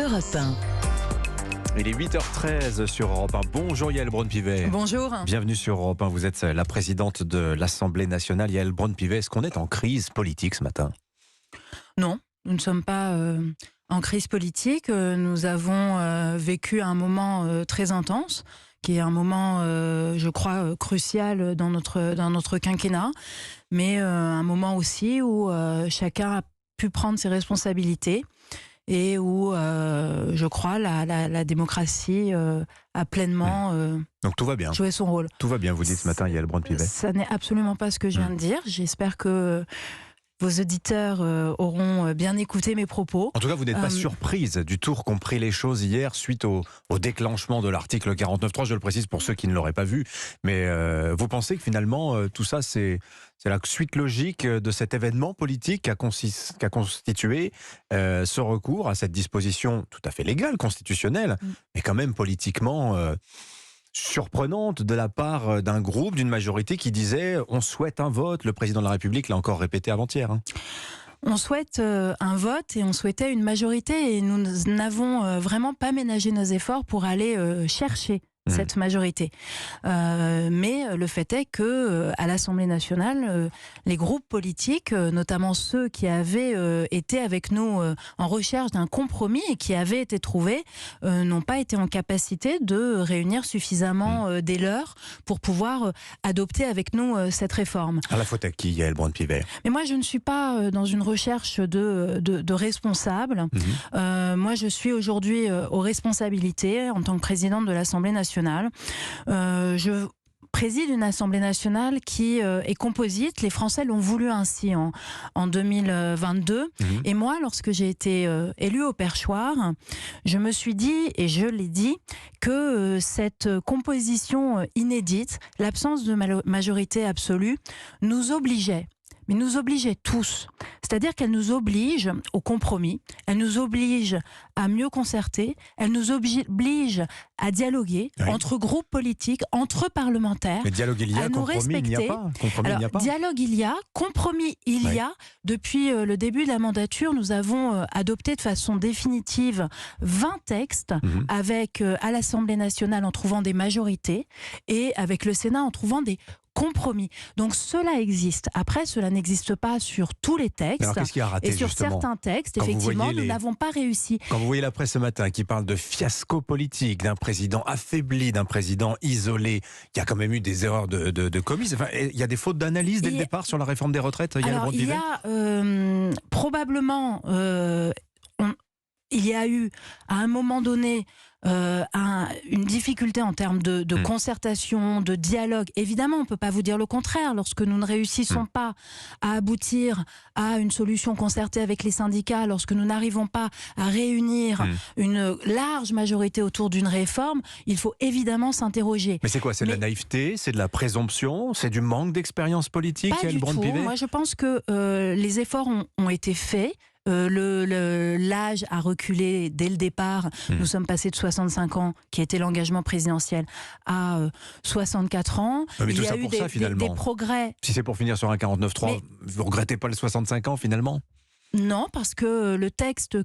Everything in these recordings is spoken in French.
Europe 1. Il est 8h13 sur Europe 1. Bonjour Yael Braun-Pivet. Bonjour. Bienvenue sur Europe 1. Vous êtes la présidente de l'Assemblée nationale. Yael Braun-Pivet, est-ce qu'on est en crise politique ce matin ? Non, nous ne sommes pas en crise politique. Nous avons vécu un moment très intense, qui est un moment, je crois, crucial dans notre quinquennat, mais un moment aussi où chacun a pu prendre ses responsabilités et où, je crois, la démocratie a pleinement Donc tout va bien. joué son rôle. Tout va bien, vous dites ce matin, Yael Braun-Pivet. Ça n'est absolument pas ce que je viens de dire. J'espère que vos auditeurs auront bien écouté mes propos. En tout cas, vous n'êtes pas surprise du tour qu'ont pris les choses hier suite au déclenchement de l'article 49.3. Je le précise pour ceux qui ne l'auraient pas vu. Mais vous pensez que finalement, tout ça, c'est la suite logique de cet événement politique qu'a constitué ce recours à cette disposition tout à fait légale, constitutionnelle, mais quand même politiquement surprenante de la part d'un groupe, d'une majorité qui disait on souhaite un vote. Le président de la République l'a encore répété avant-hier. On souhaite un vote et on souhaitait une majorité et nous n'avons vraiment pas ménagé nos efforts pour aller chercher cette majorité. Mais le fait est que à l'Assemblée nationale, les groupes politiques, notamment ceux qui avaient été avec nous en recherche d'un compromis et qui avaient été trouvés, n'ont pas été en capacité de réunir suffisamment des leurs pour pouvoir adopter avec nous cette réforme. À la faute à qui, Yael Braun-Pivet ? Mais moi, je ne suis pas dans une recherche de responsables. Moi, je suis aujourd'hui aux responsabilités en tant que présidente de l'Assemblée nationale. Je préside une Assemblée nationale qui est composite. Les Français l'ont voulu ainsi en 2022. Et moi, lorsque j'ai été élue au perchoir, je me suis dit, et je l'ai dit, que cette composition inédite, l'absence de majorité absolue, nous obligeait. Mais nous obligeait tous. C'est-à-dire qu'elle nous oblige au compromis, elle nous oblige à mieux concerter, elle nous oblige à dialoguer entre groupes politiques, entre parlementaires. Mais dialogue il y a, à nous compromis respecter. il n'y a pas. Compromis il n'y a pas. Dialogue il y a, compromis il y a. Depuis le début de la mandature, nous avons adopté de façon définitive 20 textes avec à l'Assemblée nationale en trouvant des majorités et avec le Sénat en trouvant des compromis. Donc cela existe. Après, cela n'existe pas sur tous les textes. Alors qu'est-ce qui a raté, et sur justement, certains textes, quand effectivement, nous n'avons pas réussi. Quand vous voyez la presse ce matin qui parle de fiasco politique, d'un président affaibli, d'un président isolé, il y a quand même eu des erreurs de commises. Enfin, il y a des fautes d'analyse dès le départ sur la réforme des retraites. Alors, il y a probablement... il y a eu, à un moment donné, une difficulté en termes de concertation, de dialogue. Évidemment, on ne peut pas vous dire le contraire. Lorsque nous ne réussissons pas à aboutir à une solution concertée avec les syndicats, lorsque nous n'arrivons pas à réunir une large majorité autour d'une réforme, il faut évidemment s'interroger. Mais c'est quoi ? C'est de la naïveté ? C'est de la présomption ? C'est du manque d'expérience politique ? Pas du tout. Moi, je pense que les efforts ont été faits. L'âge a reculé dès le départ. Nous sommes passés de 65 ans, qui était l'engagement présidentiel, à 64 ans. Mais il tout y a ça eu pour ça, finalement. des progrès. Si c'est pour finir sur un 49.3, vous ne regrettez pas les 65 ans, finalement ? Non, parce que le texte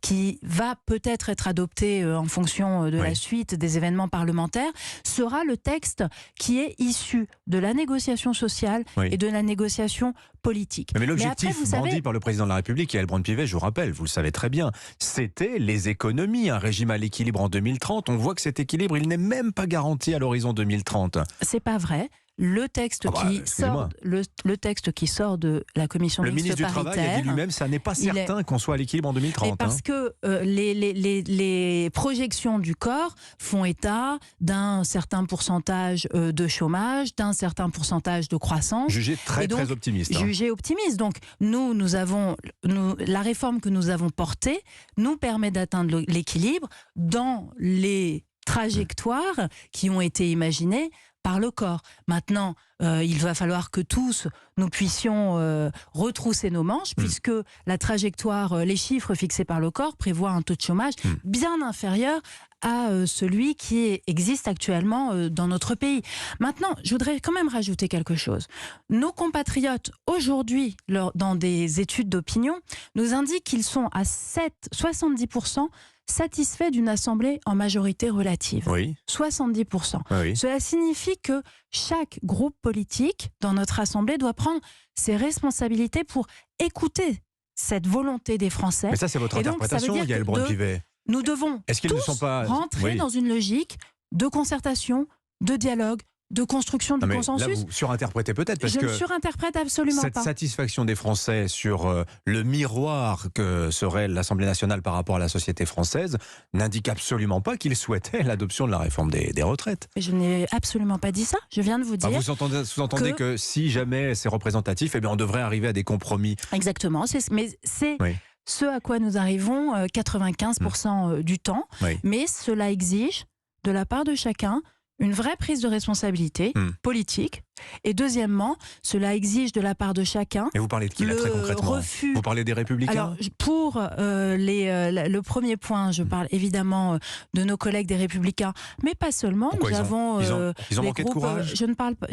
qui va peut-être être adopté en fonction de la suite des événements parlementaires sera le texte qui est issu de la négociation sociale et de la négociation politique. Mais l'objectif brandi par le président de la République, Yael Braun-Pivet, je vous rappelle, vous le savez très bien, c'était les économies, un régime à l'équilibre en 2030. On voit que cet équilibre, il n'est même pas garanti à l'horizon 2030. C'est pas vrai. Le texte, le texte qui sort de la commission mixte paritaire... Le ministre du Travail a dit lui-même, ça n'est pas certain qu'on soit à l'équilibre en 2030. Et parce que les projections du corps font état d'un certain pourcentage de chômage, d'un certain pourcentage de croissance. Jugé très optimiste. Jugé optimiste. Donc la réforme que nous avons portée nous permet d'atteindre l'équilibre dans les trajectoires qui ont été imaginées par le corps. Maintenant, il va falloir que tous nous puissions retrousser nos manches, puisque la trajectoire, les chiffres fixés par le corps prévoient un taux de chômage bien inférieur à celui qui existe actuellement dans notre pays. Maintenant, je voudrais quand même rajouter quelque chose. Nos compatriotes, aujourd'hui, dans des études d'opinion, nous indiquent qu'ils sont à 70% satisfaits d'une assemblée en majorité relative. Oui. 70%. Oui. Cela signifie que chaque groupe politique dans notre assemblée doit prendre ses responsabilités pour écouter cette volonté des Français. Mais ça, c'est votre Et donc, interprétation, Yaël Braun-Pivet. Nous devons tous rentrer dans une logique de concertation, de dialogue, de construction du consensus. Là, vous surinterprétez peut-être, parce que je ne surinterprète absolument cette pas. satisfaction des Français sur le miroir que serait l'Assemblée nationale par rapport à la société française n'indique absolument pas qu'ils souhaitaient l'adoption de la réforme des retraites. Mais je n'ai absolument pas dit ça. Je viens de vous dire. Vous entendez que si jamais c'est représentatif, eh bien on devrait arriver à des compromis. Exactement. Mais c'est ce à quoi nous arrivons 95% du temps. Oui. Mais cela exige de la part de chacun une vraie prise de responsabilité politique. Et deuxièmement, cela exige de la part de chacun. Et vous parlez de qui là, très concrètement? Vous parlez des Républicains? Alors, pour le premier point, je parle évidemment de nos collègues des Républicains, mais pas seulement. Pourquoi nous avons ils ont manqué de courage? Je ne parle pas.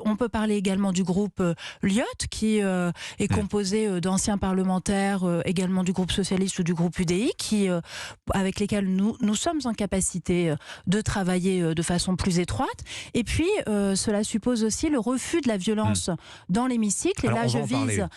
On peut parler également du groupe Lyotte, qui est composé d'anciens parlementaires, également du groupe socialiste ou du groupe UDI, avec lesquels nous sommes en capacité de travailler de façon plus étroite. Et puis, cela suppose aussi le refus de la violence dans l'hémicycle. Et alors, là, je vise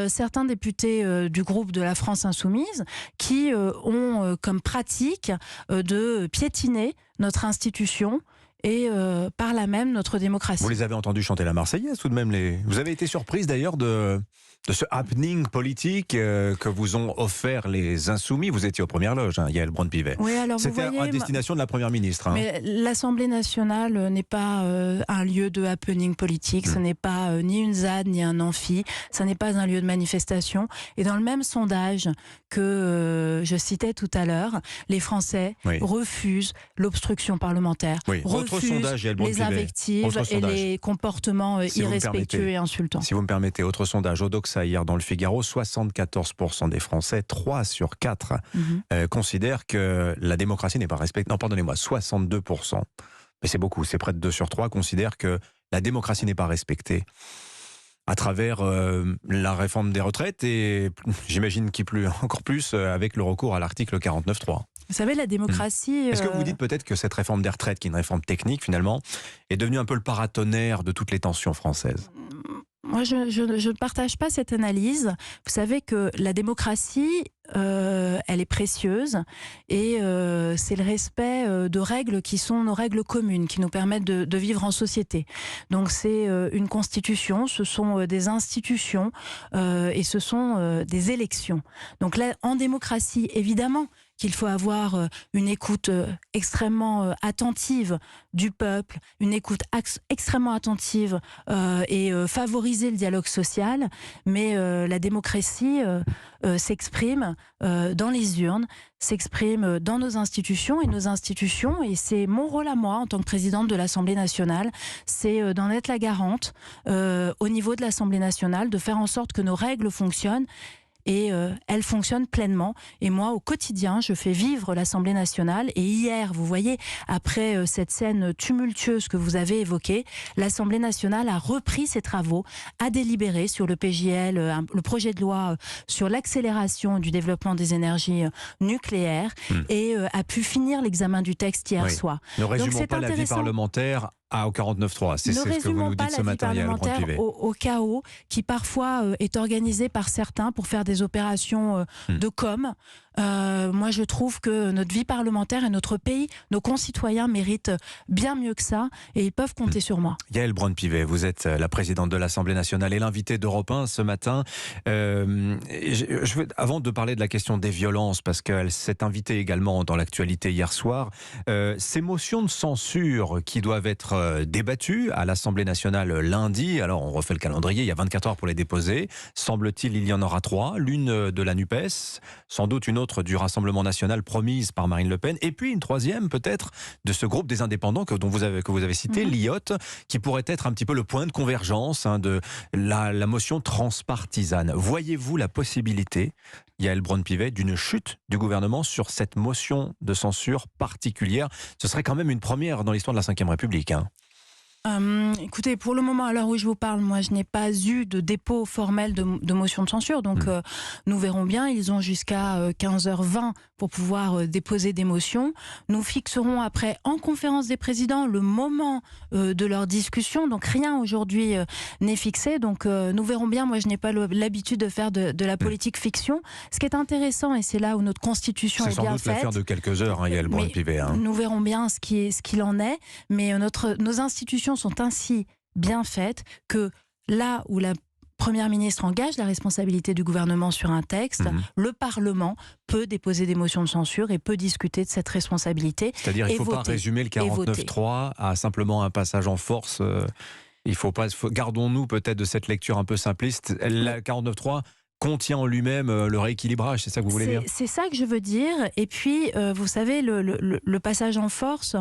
certains députés du groupe de la France Insoumise qui ont comme pratique de piétiner notre institution et par là même notre démocratie. Vous les avez entendus chanter la Marseillaise tout de même. Vous avez été surprise d'ailleurs de ce happening politique que vous ont offert les Insoumis. Vous étiez aux premières loges, Yaël Braun-Pivet. Oui, alors c'était à destination de la Première ministre. Mais l'Assemblée nationale n'est pas un lieu de happening politique. Ce n'est pas ni une ZAD ni un amphi. Ce n'est pas un lieu de manifestation. Et dans le même sondage que je citais tout à l'heure, les Français refusent l'obstruction parlementaire. Sondage, les invectives et les comportements irrespectueux et insultants. Si vous me permettez, autre sondage, Odoxa hier dans le Figaro, 74% des Français, 3 sur 4, considèrent que la démocratie n'est pas respectée. Non, pardonnez-moi, 62%. Mais c'est beaucoup, c'est près de 2 sur 3 considèrent que la démocratie n'est pas respectée à travers la réforme des retraites et j'imagine encore plus avec le recours à l'article 49.3. Vous savez, la démocratie... Est-ce que vous dites peut-être que cette réforme des retraites, qui est une réforme technique finalement, est devenue un peu le paratonnerre de toutes les tensions françaises ? Moi, je ne partage pas cette analyse. Vous savez que la démocratie, elle est précieuse et c'est le respect de règles qui sont nos règles communes, qui nous permettent de vivre en société. Donc c'est une constitution, ce sont des institutions et ce sont des élections. Donc là, en démocratie, évidemment, qu'il faut avoir une écoute extrêmement attentive du peuple, une écoute extrêmement attentive et favoriser le dialogue social. Mais la démocratie s'exprime dans les urnes, s'exprime dans nos institutions, et c'est mon rôle à moi en tant que présidente de l'Assemblée nationale, c'est d'en être la garante au niveau de l'Assemblée nationale, de faire en sorte que nos règles fonctionnent. Et elle fonctionne pleinement. Et moi, au quotidien, je fais vivre l'Assemblée nationale. Et hier, vous voyez, après cette scène tumultueuse que vous avez évoquée, l'Assemblée nationale a repris ses travaux, a délibéré sur le PJL, le projet de loi sur l'accélération du développement des énergies nucléaires, et a pu finir l'examen du texte hier soir. Ne résumons pas la vie parlementaire au 49.3, c'est ce que vous nous dites ce matin, Yaël Braun-Pivet. Au chaos qui parfois est organisé par certains pour faire des opérations de com. Moi, je trouve que notre vie parlementaire et notre pays, nos concitoyens méritent bien mieux que ça et ils peuvent compter sur moi. Yaël Braun-Pivet, vous êtes la présidente de l'Assemblée nationale et l'invitée d'Europe 1 ce matin. Avant de parler de la question des violences, parce qu'elle s'est invitée également dans l'actualité hier soir, ces motions de censure qui doivent être débattues à l'Assemblée nationale lundi, alors on refait le calendrier, il y a 24 heures pour les déposer, semble-t-il il y en aura 3, l'une de la NUPES, sans doute une autre autre du Rassemblement national promise par Marine Le Pen, et puis une troisième peut-être de ce groupe des indépendants que vous avez cité, l'IOT, qui pourrait être un petit peu le point de convergence de la motion transpartisane. Voyez-vous la possibilité, Yaël Braun-Pivet, d'une chute du gouvernement sur cette motion de censure particulière? Ce serait quand même une première dans l'histoire de la Ve République. Écoutez, pour le moment, à l'heure où je vous parle, moi, je n'ai pas eu de dépôt formel de motion de censure. Donc, nous verrons bien. Ils ont jusqu'à 15h20 pour pouvoir déposer des motions. Nous fixerons après, en conférence des présidents, le moment de leur discussion. Donc, rien aujourd'hui n'est fixé. Donc, nous verrons bien. Moi, je n'ai pas l'habitude de faire de la politique fiction. Ce qui est intéressant, et c'est là où notre Constitution est bien faite. C'est sans doute l'affaire de quelques heures, Yaël Braun-Pivet. Nous verrons bien ce qu'il en est. Mais nos institutions sont ainsi bien faites que là où la Première ministre engage la responsabilité du gouvernement sur un texte, le Parlement peut déposer des motions de censure et peut discuter de cette responsabilité. C'est-à-dire qu'il ne faut pas résumer le 49.3 à simplement un passage en force. Gardons-nous peut-être de cette lecture un peu simpliste. Le 49.3 contient en lui-même le rééquilibrage, c'est ça que vous voulez dire? C'est ça que je veux dire. Et puis, vous savez, le passage en force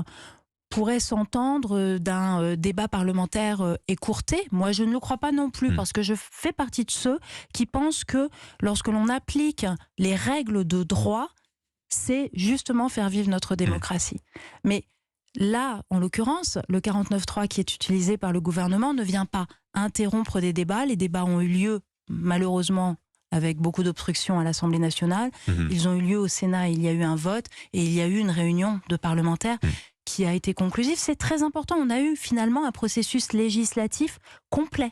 pourrait s'entendre d'un débat parlementaire écourté. Moi, je ne le crois pas non plus, parce que je fais partie de ceux qui pensent que lorsque l'on applique les règles de droit, c'est justement faire vivre notre démocratie. Mais là, en l'occurrence, le 49.3 qui est utilisé par le gouvernement ne vient pas interrompre des débats. Les débats ont eu lieu, malheureusement, avec beaucoup d'obstructions à l'Assemblée nationale. Ils ont eu lieu au Sénat, il y a eu un vote et il y a eu une réunion de parlementaires qui a été conclusif. C'est très important. On a eu finalement un processus législatif complet.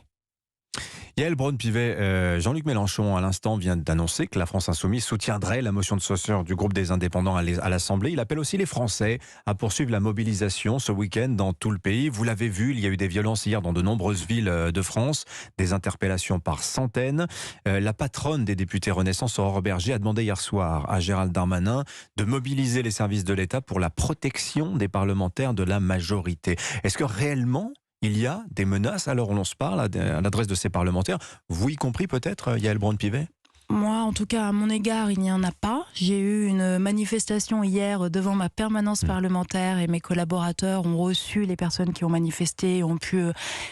Yaël Braun-Pivet, Jean-Luc Mélenchon, à l'instant, vient d'annoncer que la France Insoumise soutiendrait la motion de censure du groupe des indépendants à l'Assemblée. Il appelle aussi les Français à poursuivre la mobilisation ce week-end dans tout le pays. Vous l'avez vu, il y a eu des violences hier dans de nombreuses villes de France, des interpellations par centaines. La patronne des députés Renaissance, Aurore Bergé, a demandé hier soir à Gérald Darmanin de mobiliser les services de l'État pour la protection des parlementaires de la majorité. Est-ce que réellement il y a des menaces, alors on se parle, à l'adresse de ces parlementaires, vous y compris peut-être, Yaël Braun-Pivet? Moi, en tout cas, à mon égard, il n'y en a pas. J'ai eu une manifestation hier devant ma permanence parlementaire et mes collaborateurs ont reçu les personnes qui ont manifesté et ont pu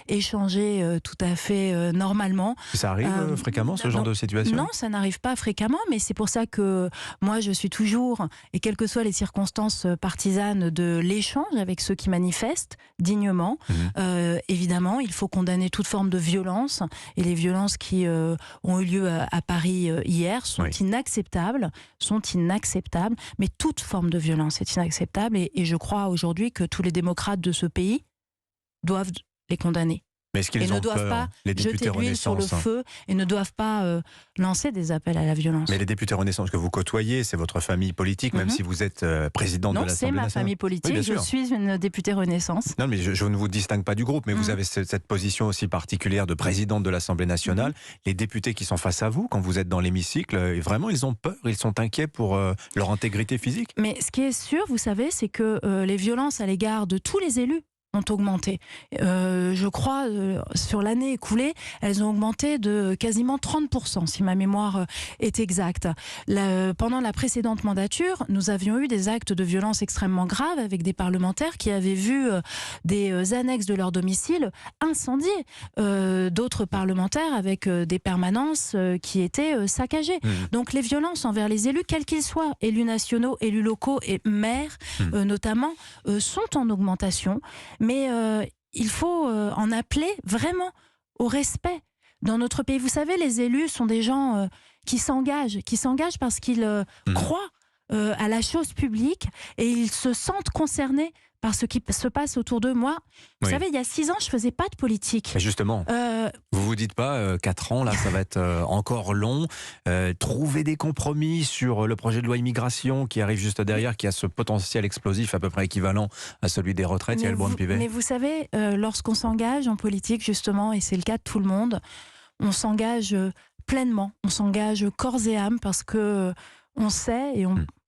échanger tout à fait normalement. Ça arrive fréquemment, ce genre de situation? Non, ça n'arrive pas fréquemment, mais c'est pour ça que moi, je suis toujours, et quelles que soient les circonstances partisanes, de l'échange avec ceux qui manifestent dignement. Évidemment, il faut condamner toute forme de violence, et les violences qui ont eu lieu à Paris hier sont inacceptables, mais toute forme de violence est inacceptable et je crois aujourd'hui que tous les démocrates de ce pays doivent les condamner. Mais est-ce qu'ils ont ne doivent peur, pas les députés jeter l'huile sur le feu et ne doivent pas lancer des appels à la violence. Mais les députés Renaissance que vous côtoyez, c'est votre famille politique, même si vous êtes présidente de l'Assemblée nationale. Non, c'est ma famille politique, je suis une députée Renaissance. Non, mais je ne vous distingue pas du groupe, mais vous avez cette position aussi particulière de présidente de l'Assemblée nationale. Les députés qui sont face à vous, quand vous êtes dans l'hémicycle, vraiment, ils ont peur, ils sont inquiets pour leur intégrité physique. Mais ce qui est sûr, vous savez, c'est que les violences à l'égard de tous les élus ont augmenté. Je crois, sur l'année écoulée, elles ont augmenté de quasiment 30%, si ma mémoire est exacte. Pendant la précédente mandature, nous avions eu des actes de violence extrêmement graves avec des parlementaires qui avaient vu des annexes de leur domicile incendiées. D'autres parlementaires avec des permanences qui étaient saccagées. Donc les violences envers les élus, quels qu'ils soient, élus nationaux, élus locaux et maires notamment, sont en augmentation. Mais il faut en appeler vraiment au respect dans notre pays. Vous savez, les élus sont des gens qui s'engagent parce qu'ils croient à la chose publique et ils se sentent concernés par ce qui se passe autour d'eux. Moi, vous savez, il y a 6 ans, je ne faisais pas de politique. Mais justement, vous vous dites pas 4 ans, là, ça va être encore long. Trouver des compromis sur le projet de loi immigration qui arrive juste derrière, qui a ce potentiel explosif à peu près équivalent à celui des retraites, Yaël Braun-Pivet. Mais vous savez, lorsqu'on s'engage en politique, justement, et c'est le cas de tout le monde, on s'engage pleinement, on s'engage corps et âme parce que on sait et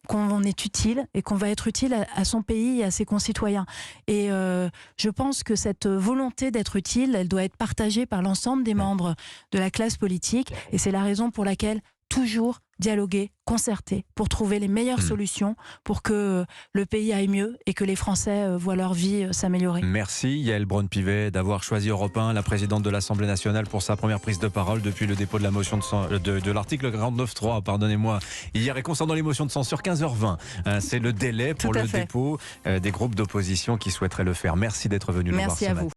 qu'on est utile et qu'on va être utile à son pays et à ses concitoyens. Et je pense que cette volonté d'être utile, elle doit être partagée par l'ensemble des membres de la classe politique. Et c'est la raison pour laquelle, toujours, dialoguer, concerter pour trouver les meilleures solutions pour que le pays aille mieux et que les Français voient leur vie s'améliorer. Merci Yaël Braun-Pivet d'avoir choisi Europe 1, la présidente de l'Assemblée nationale, pour sa première prise de parole depuis le dépôt de la motion de l'article 49.3, pardonnez-moi, hier. Et concernant les motions de censure, 15h20, c'est le délai pour le dépôt des groupes d'opposition qui souhaiteraient le faire. Merci d'être venu nous voir ce matin.